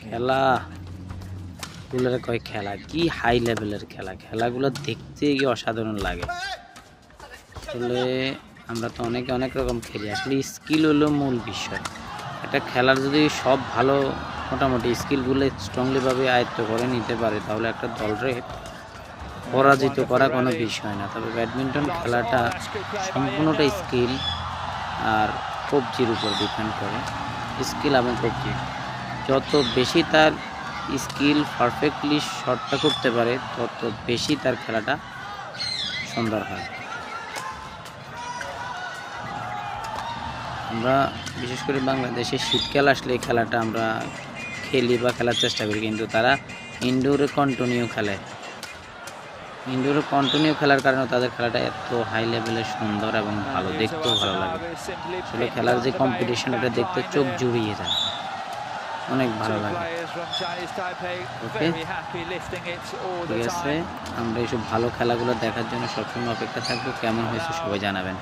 খেলা গুলোর কয় খেলা কি হাই লেভেলের খেলা, খেলাগুলো দেখতে গিয়ে অসাধারণ লাগে। আসলে আমরা তো অনেক রকম খেলি, আসলে স্কিল হলো মূল বিষয়। একটা খেলার যদি সব ভালো মোটামুটি স্কিলগুলো স্ট্রংলিভাবে আয়ত্ত করে নিতে পারে তাহলে একটা দলরে পরাজিত করা কোনো বিষয় না। তবে ব্যাডমিন্টন খেলাটা সম্পূর্ণটা স্কিল আর কবজির উপর ডিপেন্ড করে। স্কিল এবং কবজি যত বেশি তার স্কিল পারফেক্টলি শটটা করতে পারে তত বেশি তার খেলাটা সুন্দর হয়। আমরা বিশেষ করে বাংলাদেশে শীতকাল আসলে এই খেলাটা আমরা খেলি বা খেলার চেষ্টা করি, কিন্তু তারা ইনডোরে কন্টিনিউ খেলে। ইনডোরে কন্টিনিউ খেলার কারণে তাদের খেলাটা এত হাই লেভেলের সুন্দর এবং ভালো, দেখতেও ভালো লাগে। আসলে খেলার যে কম্পিটিশন এটা দেখতে চোখ জুড়িয়ে যায়, অনেক ভালো লাগে। ওকে, ঠিক আছে, আমরা এইসব ভালো খেলাগুলো দেখার জন্য সবসময় অপেক্ষা থাকবো। কেমন হয়েছে সবাই জানাবেন।